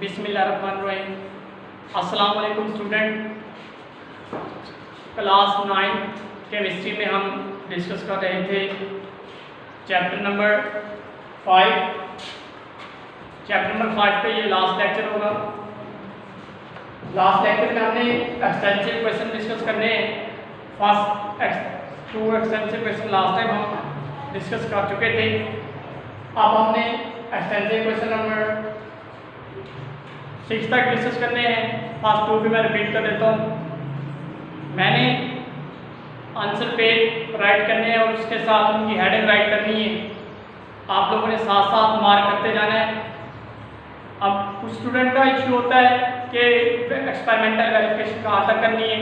बिस्मिल्लाहिर्रहमानिर्रहीम। अस्सलाम वालेकुम स्टूडेंट। क्लास 9 केमिस्ट्री में हम डिस्कस कर रहे थे चैप्टर नंबर 5। चैप्टर नंबर 5 का ये लास्ट लेक्चर होगा। लास्ट लेक्चर में हमने एक्सटेंसिव क्वेश्चन डिस्कस करने हैं। First 2 extensive question last time हम डिस्कस कर चुके थे। अब हमने एक्सटेंसिव क्वेश्चन नंबर 6 तक डिस्कस करने हैं। फर्स्ट 2 भी मैं रिपीट कर देता हूँ। मैंने आंसर पेज राइट करने हैं और उसके साथ उनकी हेडिंग राइट करनी है। आप लोगों ने साथ साथ मार्क करते जाना है। अब कुछ स्टूडेंट का इश्यू होता है कि एक्सपेरिमेंटल वेरिफिकेशन कहाँ तक करनी है,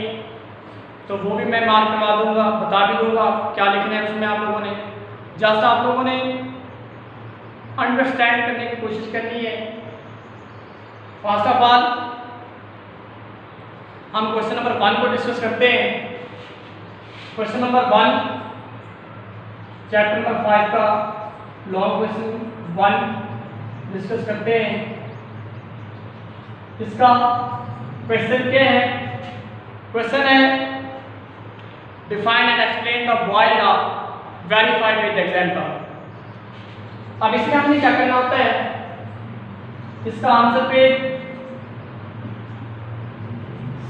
तो वो भी मैं मार्क करवा दूंगा, बता भी दूंगा क्या लिखना है उसमें। आप लोगों ने जस्ट आप लोगों ने अंडरस्टैंड करने की कोशिश करनी है। फर्स्ट ऑफ ऑल हम क्वेश्चन नंबर 1 को डिस्कस करते हैं। क्वेश्चन नंबर 1 चैप्टर नंबर 5 का लॉन्ग क्वेश्चन 1 डिस्कस करते हैं। इसका क्वेश्चन क्या है? क्वेश्चन है define and explain the Boyle law verify with example. अब इसमें हमने क्या करना होता है, इसका आंसर पेज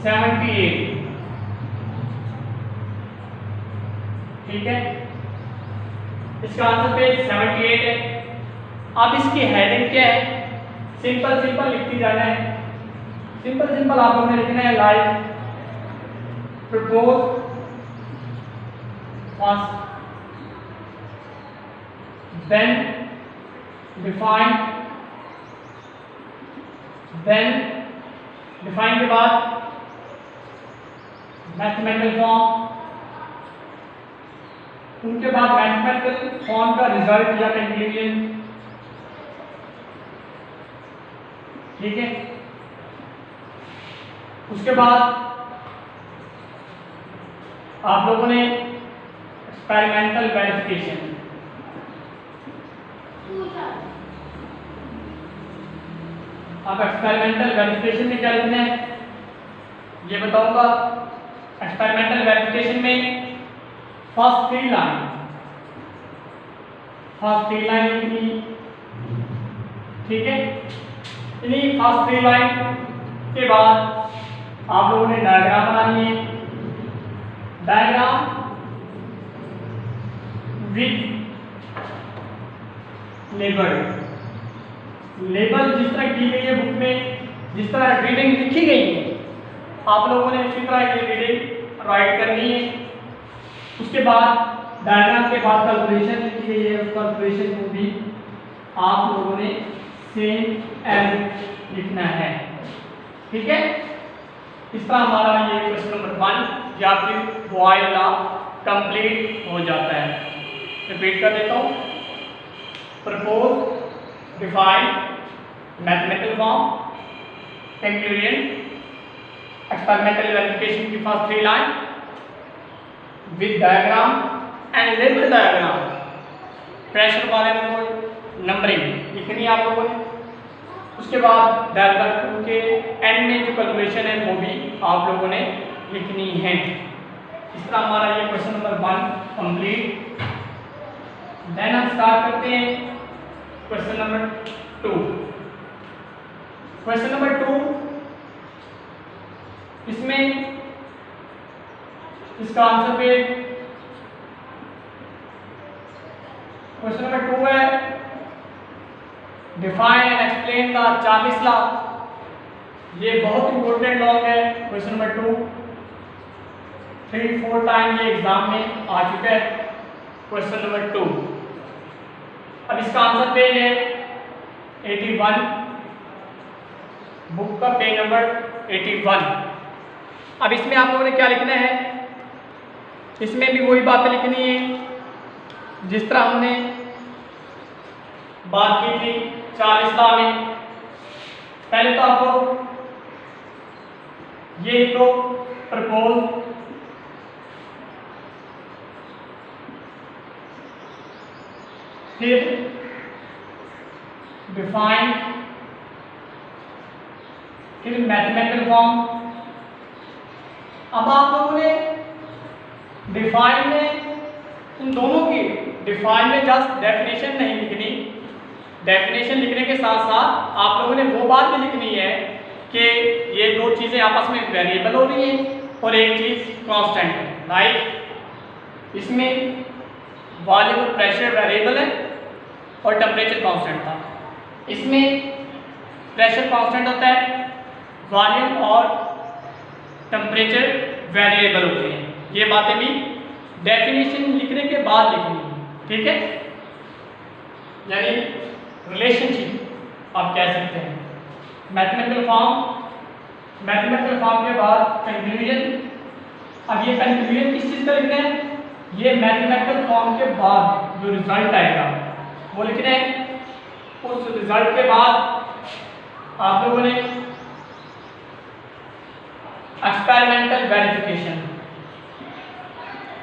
78, ठीक है। इसका आंसर पेज 78 है। अब इसकी हेडिंग क्या है? सिंपल सिंपल लिखती जाना है। सिंपल सिंपल आप लोगों ने लिखना है like propose first, then define, then define के बाद मैथमेटिकल फॉर्म, उनके बाद मैथमेटिकल फॉर्म का रिजल्ट या कंक्लूजन, ठीक है। उसके बाद आप लोगों ने एक्सपेरिमेंटल वेरिफिकेशन, अब एक्सपेरिमेंटल वेरिफिकेशन में क्या लिखना है ये बताऊंगा। एक्सपेरिमेंटल वेरिफिकेशन में फर्स्ट 3 लाइन लिखनी, ठीक है। इन्हीं फर्स्ट 3 लाइन के बाद आप लोगों ने डायग्राम बनानी है। डायग्राम विद लेबल, लेबल जिस तरह की गई है बुक में, जिस तरह रीडिंग लिखी गई है, आप लोगों ने उसी तरह की रीडिंग राइट करनी है। उसके बाद डायग्राम के बाद कैलकुलेशन लिखी गई है, उस कैलकुलेशन को भी आप लोगों ने सेम एज लिखना है, ठीक है। इस तरह हमारा ये क्वेश्चन नंबर 1 या फिर बॉयल लॉ कंप्लीट हो जाता है। रिपीट कर देता हूँ। Propose, define, mathematical form, conclusion, experimental verification की first 3 line with diagram and label diagram. Pressure वाले में कोई नंबरिंग लिखनी है आप लोगों ने। उसके बाद डायग्राम के एंड में जो कैलकुलेशन है वो भी आप लोगों ने लिखनी है। इस तरह हमारा ये क्वेश्चन नंबर 1 कंप्लीट। देन हम स्टार्ट करते हैं क्वेश्चन नंबर 2। क्वेश्चन नंबर 2, इसमें इसका आंसर पेज क्वेश्चन नंबर 2 है define and explain the 40 law. ये बहुत इंपॉर्टेंट लॉ है। क्वेश्चन नंबर 2 3-4 टाइम ये एग्जाम में आ चुका है। क्वेश्चन नंबर 2, अब इसका आंसर पेज है 81, बुक का पेज नंबर 81। अब इसमें आप लोगों ने क्या लिखना है? इसमें भी वही बातें लिखनी है जिस तरह हमने बात की थी 40 लॉ में। पहले तो आपको ये लिखो प्रपोज, फिर डिफाइन, फिर मैथमेटिकल फॉर्म। अब आप लोगों ने डिफाइन में इन दोनों की डिफाइन में जस्ट डेफिनेशन नहीं लिखनी, डेफिनेशन लिखने के साथ साथ आप लोगों ने वो बात भी लिखनी है कि ये दो चीज़ें आपस में वेरिएबल हो रही हैं और एक चीज़ कांस्टेंट है। राइट, इसमें वॉल्यूम और प्रेशर वेरिएबल है और टेम्परेचर कांस्टेंट था। इसमें प्रेशर कांस्टेंट होता है, वॉल्यूम और टेम्परेचर वेरिएबल होते हैं। ये बातें भी डेफिनेशन लिखने के बाद लिखनी है, ठीक है। यानी रिलेशनशिप आप कह सकते हैं। मैथमेटिकल फॉर्म, मैथमेटिकल फॉर्म के बाद कंक्लूजन। अब ये कंक्लूजन किस चीज़ का लिखना है? ये मैथमेटिकल फॉर्म के बाद जो रिजल्ट आएगा वो लिखना है। उस रिजल्ट के बाद आप लोगों ने एक्सपेरिमेंटल वेरिफिकेशन।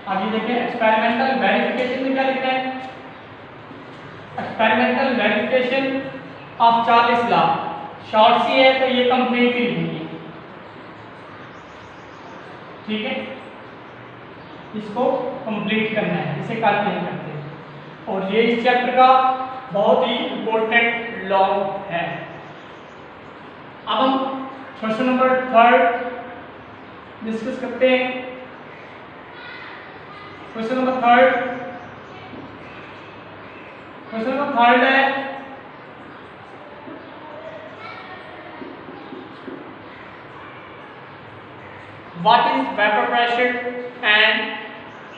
अभी देखिए एक्सपेरिमेंटल वेरिफिकेशन में क्या लिखना है? Experimental verification of Charles law. Short सी है तो ये कंप्लीट ही नहीं है, ठीक है। इसको कंप्लीट करना है, इसे कट नहीं करते। और ये इस चैप्टर का बहुत ही इंपॉर्टेंट लॉ है। अब हम क्वेश्चन नंबर 3 डिस्कस करते हैं। क्वेश्चन नंबर 3 है what is vapor pressure and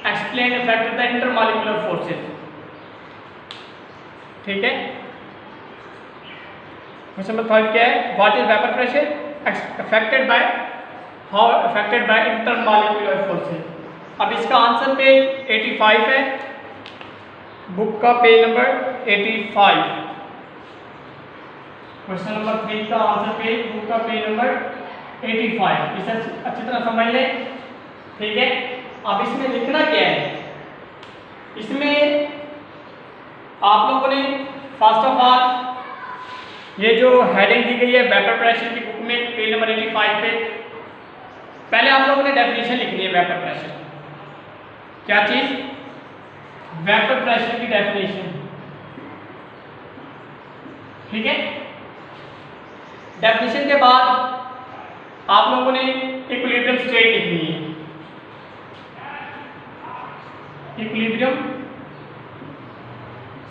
explain effect of the intermolecular forces। ठीक है, क्वेश्चन नंबर 3 क्या है? what is vapor pressure affected by how affected by intermolecular forces। अब इसका आंसर पेज 85 है, बुक का पेज नंबर 85। क्वेश्चन नंबर 3 का answer page book का पेज नंबर 85। इसे अच्छी तरह समझ लें, ठीक है। अब इसमें लिखना क्या है? इसमें आप लोगों ने फर्स्ट ऑफ ऑल ये जो हेडिंग दी गई है वेपर प्रेशर की बुक में पेज नंबर 85 पे, पहले आप लोगों ने डेफिनेशन लिखनी है वेपर प्रेशर। क्या चीज? वेपर प्रेशर की डेफिनेशन, ठीक है। डेफिनेशन के बाद आप लोगों ने इक्विलिब्रियम स्टेट लिखनी है। इक्विलिब्रियम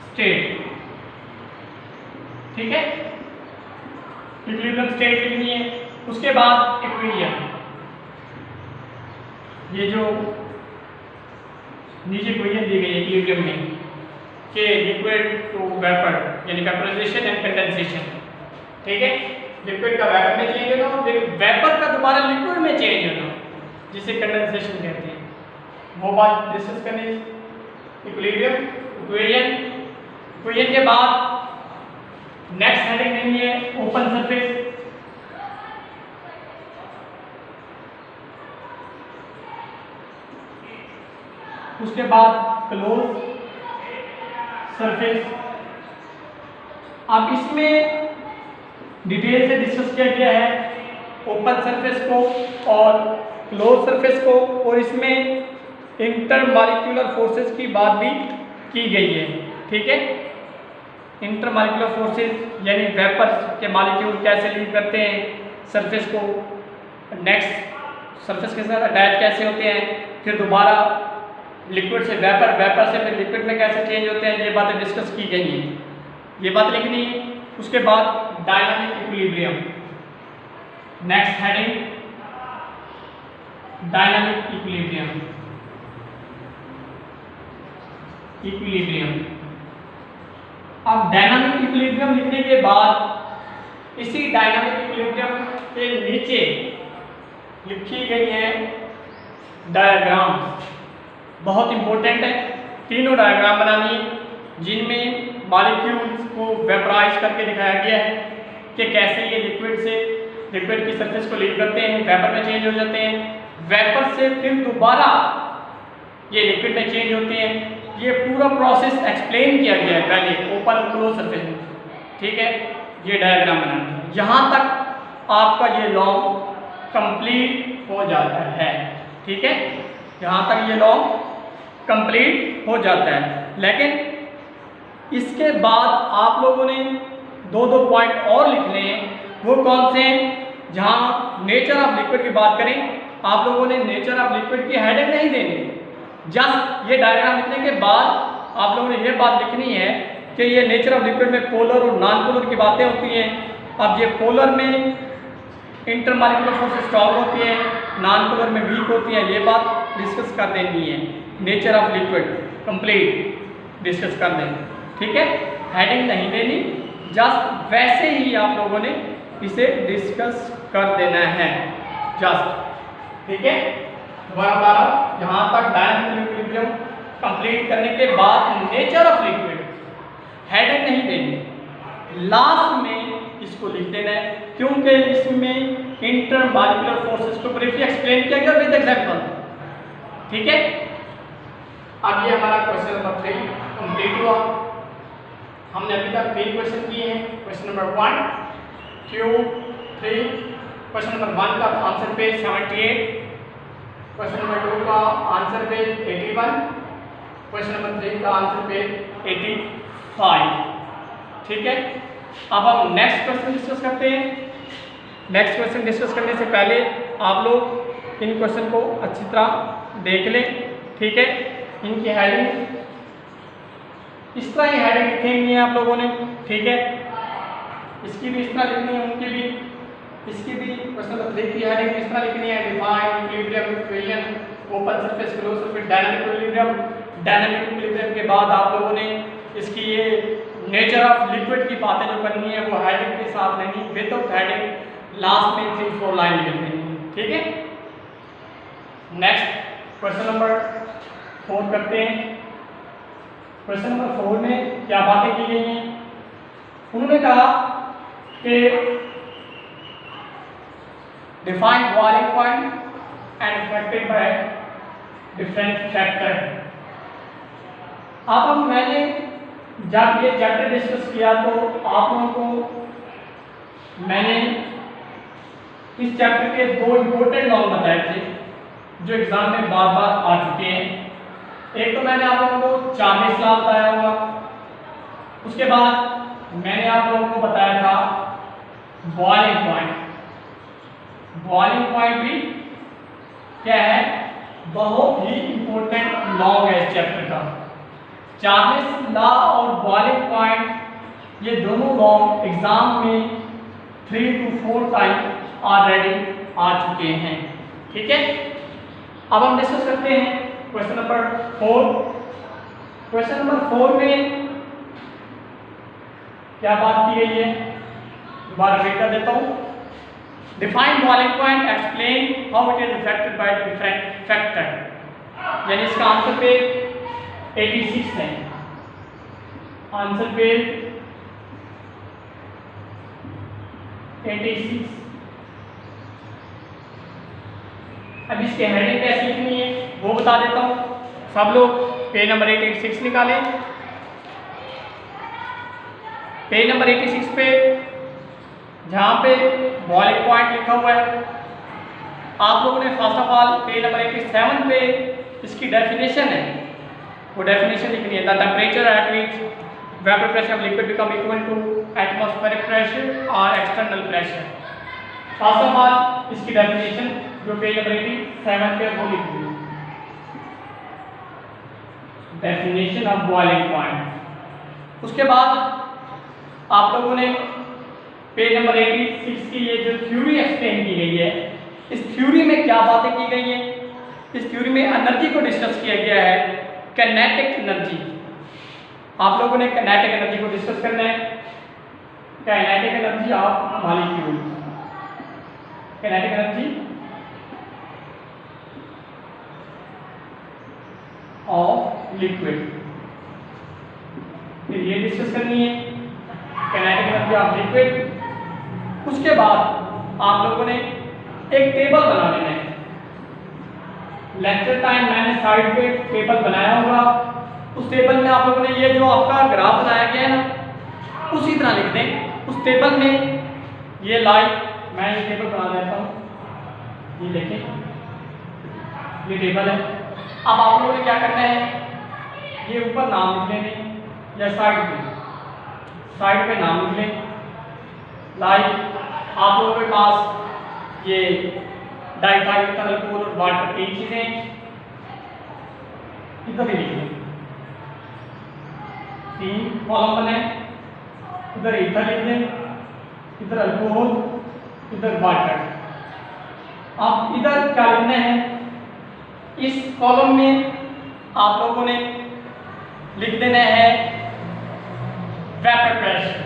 स्टेट, ठीक है। इक्विलिब्रियम स्टेट लिखनी है। उसके बाद इक्वेशन, ये जो नीचे इक्वेशन दी गई है इक्विलिब्रियम में कि लिक्विड टू वेपर यानी वेपराइजेशन एंड कंडेंसेशन, ठीक है। लिक्विड का वेपर में चेंज होना, फिर वेपर का दोबारा लिक्विड में चेंज होना, जिसे कंडेंसेशन कहते हैं, वो बात डिस्कस करनी। इक्विलिब्रियम, इक्वेशन, इक्वेशन के बाद नेक्स्ट हेडिंग देनी है ओपन सरफेस। उसके बाद क्लोज सरफेस। अब इसमें डिटेल से डिस्कस किया गया है ओपन सरफेस को और क्लोज सरफेस को, और इसमें इंटरमॉलिक्यूलर फोर्सेस की बात भी की गई है, ठीक है। इंटरमॉलिक्यूलर फोर्सेस यानी वेपर के मॉलिक्यूल कैसे लीव करते हैं सरफेस को, नेक्स्ट सरफेस के साथ अटैच कैसे होते हैं, फिर दोबारा लिक्विड से वेपर, वेपर से फिर लिक्विड में कैसे चेंज होते हैं, ये बातें डिस्कस की गई हैं, ये बात लिखनी है। उसके बाद dynamic equilibrium, next heading dynamic equilibrium. Equilibrium, अब डायनामिक इक्विलिब्रियम लिखने के बाद इसी डायनामिक इक्विलिब्रियम के नीचे लिखी गई है डायग्राम, बहुत इंपॉर्टेंट है। तीनों डायग्राम बनानी है जिनमें मॉलिक्यूल्स को वेपराइज करके दिखाया गया है कि कैसे ये लिक्विड की सरफेस को लीव करते हैं, वेपर में चेंज हो जाते हैं, वेपर से फिर दोबारा ये लिक्विड में चेंज होते हैं। ये पूरा प्रोसेस एक्सप्लेन किया गया है पहले ओपन और क्लोज सरफेस में, ठीक है। ये डायग्राम बनाना है। यहाँ तक आपका ये लॉन्ग कंप्लीट हो जाता है। ठीक है, यहाँ तक ये लॉन्ग कंप्लीट हो जाता है। लेकिन इसके बाद आप लोगों ने दो पॉइंट और लिखने हैं। वो कौन से हैं? जहाँ नेचर ऑफ लिक्विड की बात करें, आप लोगों ने नेचर ऑफ लिक्विड की हेडिंग नहीं देनी। जस्ट ये डायग्राम लिखने के बाद आप लोगों ने ये बात लिखनी है कि ये नेचर ऑफ लिक्विड में पोलर और नॉन पोलर की बातें होती हैं। अब ये पोलर में इंटरमॉलिक्यूलर फोर्स स्ट्रॉन्ग होती है, नॉन पोलर में वीक होती है। ये बात डिस्कस कर देनी है। Nature of liquid complete discuss कर दें। ठीक है, हेडिंग नहीं देनी, जस्ट वैसे ही आप लोगों ने इसे डिस्कस कर देना है जस्ट। ठीक है, दोबारा यहाँ तक डायनामिक इक्विलिब्रियम कंप्लीट करने के बाद नेचर ऑफ लिक्विड हेडिंग नहीं देनी, लास्ट में इसको लिख देना है, क्योंकि इसमें इंटरमॉलिक्यूलर फोर्सेस को ब्रीफली एक्सप्लेन किया गया विद एग्जांपल। ठीक है, अब ये हमारा क्वेश्चन नंबर 3 कंप्लीट हुआ। हमने अभी तक 3 क्वेश्चन किए हैं। Question number 1, 2, 3। क्वेश्चन नंबर 1 का आंसर पेज 78, क्वेश्चन नंबर 2 का आंसर पेज 81, क्वेश्चन नंबर 3 का आंसर पेज 85। ठीक है, अब हम नेक्स्ट क्वेश्चन डिस्कस करते हैं। नेक्स्ट क्वेश्चन डिस्कस करने से पहले आप लोग इन क्वेश्चन को अच्छी तरह देख लें। ठीक है, इनकी हेडिंग इस तरह ही हेडिंग लिखेंगे आप लोगों ने। ठीक है, इसकी भी इस तरह लिखनी है, उनकी भी, इसकी भी क्वेश्चन नंबर 3 की हेडिंग इस तरह लिखनी है। Define equilibrium equation, open surface, close surface, dynamic equilibrium. Dynamic equilibrium के बाद आप लोगों ने इसकी ये नेचर ऑफ लिक्विड की बातें जो करनी है वो हेडिंग के साथ नहीं, विदाउट हेडिंग लास्ट में 3-4 लाइन लिख देनी है। ठीक है, नेक्स्ट क्वेश्चन नंबर 4 करते हैं। क्वेश्चन नंबर 4 में क्या बातें की गई हैं? उन्होंने कहा कि define boiling point and affected by different factor. अब मैंने जब ये चैप्टर डिस्कस किया तो आप लोगों को मैंने इस चैप्टर के 2 इंपॉर्टेंट लॉ बताए थे जो एग्जाम में बार बार आ चुके हैं। एक तो मैंने आप लोगों को चार्ल्स लॉ बताया होगा, उसके बाद मैंने आप लोगों को बताया था बॉइलिंग पॉइंट। बॉइलिंग पॉइंट भी क्या है, बहुत ही इंपॉर्टेंट लॉ है इस चैप्टर का। चार्ल्स लॉ और बॉइलिंग पॉइंट ये दोनों लॉ एग्जाम में 3 to 4 टाइम ऑलरेडी आ चुके हैं। ठीक है, अब हम डिस्कस करते हैं क्वेश्चन नंबर 4। क्वेश्चन नंबर 4 में क्या बात की गई है, दोबारा रीड कर देता हूँ। Define boiling point, explain how it is affected by different factor. यानी इसका आंसर पे 86 है। आंसर पे 86। अब इसके हेडिंग कैसे लिखनी है वो बता देता हूँ। सब लोग पेज नंबर 86 निकालें। पेज नंबर 86 पे जहाँ पे बॉइलिंग पॉइंट लिखा हुआ है, आप लोगों ने first of all page number 87 पे इसकी डेफिनेशन है, वो डेफिनेशन लिखनी है। The temperature at which vapour pressure of liquid become equal to atmospheric pressure और external pressure. First of all इसकी डेफिनेशन जो पेज नंबर 87 पे वो लिखी है, डेफिनेशन ऑफ बॉइलिंग पॉइंट। उसके बाद आप लोगों ने पेज नंबर 86 की ये जो थ्योरी एक्सप्लेन की गई है, इस थ्योरी में क्या बातें की गई हैं? इस थ्योरी में एनर्जी को डिस्कस किया गया है, काइनेटिक एनर्जी। आप लोगों ने काइनेटिक एनर्जी को डिस्कस करना है। Kinetic energy of molecule, kinetic energy of liquid, फिर ये डिस्कस करनी है काइनेटिक एनर्जी ऑफ लिक्विड। उसके बाद आप लोगों ने एक टेबल बना लेना है। लेक्चर टाइम मैंने साइड पे टेबल बनाया होगा, उस टेबल में आप लोगों ने ये जो आपका ग्राफ बनाया गया है ना, उसी तरह लिख दें। उस टेबल में ये लाइन मैं ये टेबल बना देता हूँ। ये देखें, ये टेबल है। अब आप लोगों ने क्या करना है, ये ऊपर नाम लिख लेने या साइड पे नाम लिख लें। लाइक आप लोगों के पास ये डाइथाइल अल्कोहल और वाटर 3 चीजें इधर ही लिख लें। 3 कॉलम बने, इधर ईथर लिख दें, इधर अल्कोहल, इधर वाटर। अब इधर क्या लिखना है, इस कॉलम में आप लोगों ने लिख देना है वेपर प्रेशर।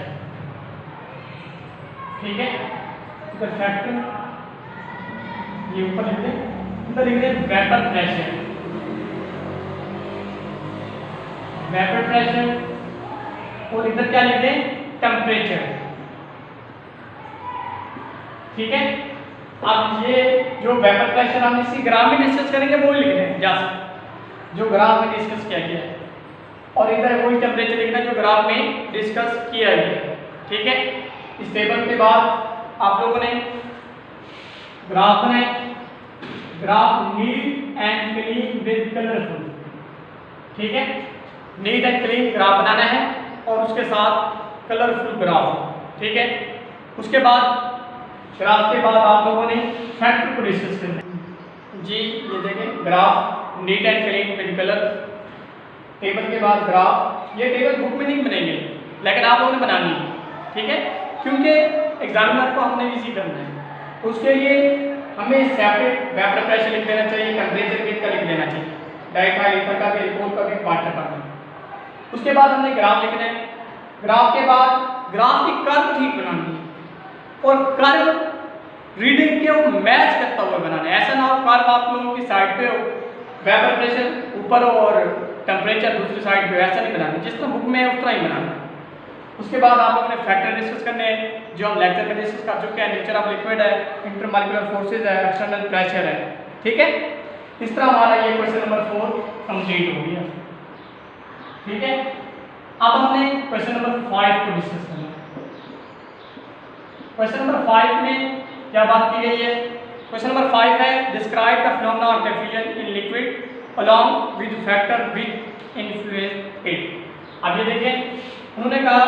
ठीक है, इधर फैक्टर ये ऊपर लिख दें, इधर लिख दें वेपर प्रेशर। और इधर क्या लिख दें, टेम्परेचर। ठीक है, अब ये जो वेपर प्रेशर हम इसी ग्राफ में डिस्कस करेंगे वो लिख दें जैसे जो ग्राफ में डिस्कस किया गया है, और इधर वही टेम्परेचर लिखना जो ग्राफ में डिस्कस किया गया है। ठीक है, इस टेबल के बाद आप लोगों ने ग्राफ बनाए, graph neat and clean with colourful. ठीक है, नीट एंड क्लीन ग्राफ बनाना है और उसके साथ कलरफुल ग्राफ। ठीक है, उसके बाद ग्राफ के बाद आप लोगों ने फैक्टर को डिस्कस करना है। जी ये देखें, graph neat and clean with colour. Table के बाद ग्राफ, ये टेबल बुक में नहीं बनेंगे लेकिन आप लोगों ने बनानी है। ठीक है, क्योंकि एग्जामिनर को हमने इजी करना है, उसके लिए हमें सेपरेट वेपर प्रेशर लिख देना चाहिए, टेम्परेचर का लिख देना चाहिए, डाइथाइल ईथर का भी, अल्कोहल का भी, वाटर का भी। उसके बाद हमने ग्राफ लिखना है। ग्राफ के बाद ग्राफ की कर्व ठीक बनानी है और कर्व रीडिंग के वो मैच करता हुआ बनाना है। ऐसा ना हो कर्व आप लोगों की साइड पे हो, वेपर प्रेशर ऊपर हो और टेम्परेचर दूसरी साइड पे, ऐसा नहीं बनाना, जिस तरह बुक में है उस तरह ही बनाना। उसके बाद आप लोगों ने फैक्टर डिस्कस करने हैं जो हम लेक्चर में डिस्कस कर चुके हैं। नेचर ऑफ लिक्विड है, इंटरमॉलिक्यूलर फोर्सेज है, एक्सटर्नल प्रेशर है। ठीक है, इस तरह हमारा ये क्वेश्चन नंबर 4 कंप्लीट हो गया। ठीक है, अब हमने क्वेश्चन नंबर 5 को डिस्कस करना है। क्वेश्चन नंबर 5 में क्या बात की गई है, क्वेश्चन नंबर 5 है describe the phenomena of diffusion in liquid along with factor which influence it. अब ये देखें, उन्होंने कहा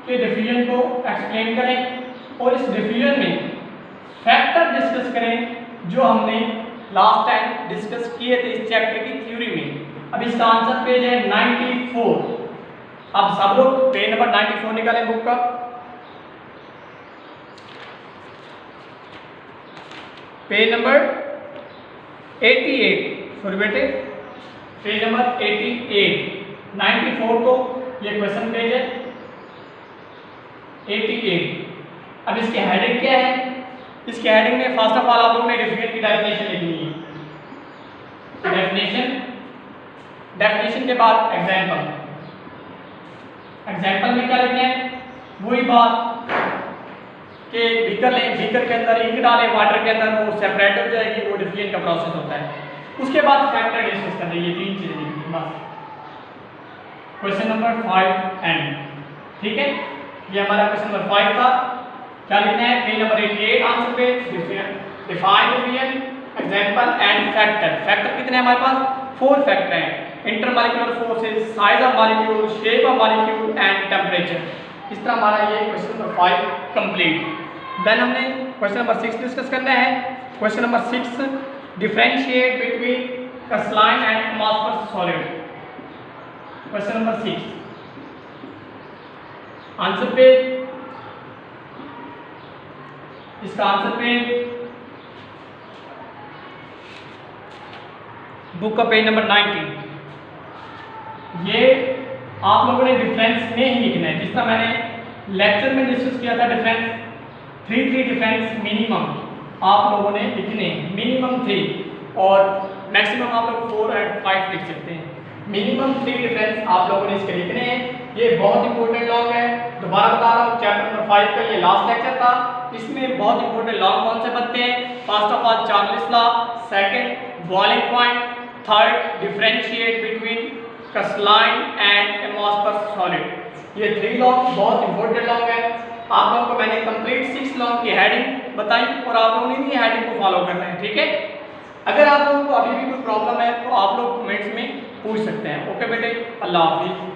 कि डिफ्यूजन को एक्सप्लेन करें और इस डिफ्यूजन में फैक्टर डिस्कस करें जो हमने लास्ट टाइम डिस्कस किए थे इस चैप्टर की थ्योरी में। अब इसका आंसर पेज है 94। अब सब लोग पेज नंबर 94 निकालें बुक का। पेज नंबर 88, सॉरी बेटे, पेज नंबर 88। 94 को ये क्वेश्चन पेज है 88। अब इसकी हेडिंग क्या है, इसकी हेडिंग में फर्स्ट ऑफ ऑल आप लोगों ने डिफ्यूजन की डेफिनेशन लिखनी है। डेफिनेशन के बाद एग्जांपल। एग्जांपल में क्या लिखना है, वही बात कि बीकर लें, बीकर के अंदर इंक डालें, वाटर के अंदर वो सेपरेट हो जाएगी, वो डिफ्यूजन का प्रोसेस होता है। उसके बाद फैक्टर डिस्कस करना है, ये 3 चीजें लिखनी बस। Question number 5 and. ठीक है, ये हमारा क्वेश्चन नंबर 5 था। क्या लिखना है, पेज नंबर 88 आंसर पे define diffusion, example and factor. Factor कितने हैं हमारे पास, 4 फैक्टर हैं, intermolecular forces, size of molecule, shape of molecule and temperature. इस तरह हमारा ये क्वेश्चन नंबर 5 कंप्लीट। देन हमने क्वेश्चन नंबर 6 डिस्कस करना है। Question number 6, differentiate between crystalline and amorphous solid. Question number 6 answer पे, इसका आंसर पे बुक का पेज नंबर 90। ये आप लोगों ने डिफरेंस में ही लिखना है, जिस तरह मैंने लेक्चर में डिस्कस किया था। डिफरेंस 3 डिफरेंस मिनिमम आप लोगों ने लिखने हैं, मिनिमम 3 और मैक्सिमम आप लोग 4 और 5 लिख सकते हैं। मिनिमम 3 डिफरेंस आप लोगों ने इसके लिखने हैं। ये बहुत इंपॉर्टेंट लॉन्ग है, दोबारा बता रहा हूँ, चैप्टर नंबर 5 का ये लास्ट लेक्चर था। इसमें बहुत इंपॉर्टेंट लॉन्ग कौन से बनते हैं, first of all Charles law, second boiling point, third differentiate between crystalline and amorphous solid. ये 3 लॉन्ग बहुत इंपॉर्टेंट लॉन्ग है। आप लोगों को मैंने कंप्लीट 6 लॉ की हेडिंग बताई और आप लोगों ने भी हेडिंग को फॉलो करना है, ठीक है। अगर आप लोगों को अभी भी कोई प्रॉब्लम है तो आप लोग कमेंट्स में पूछ सकते हैं। ओके बेटे, अल्लाह हाफिज़।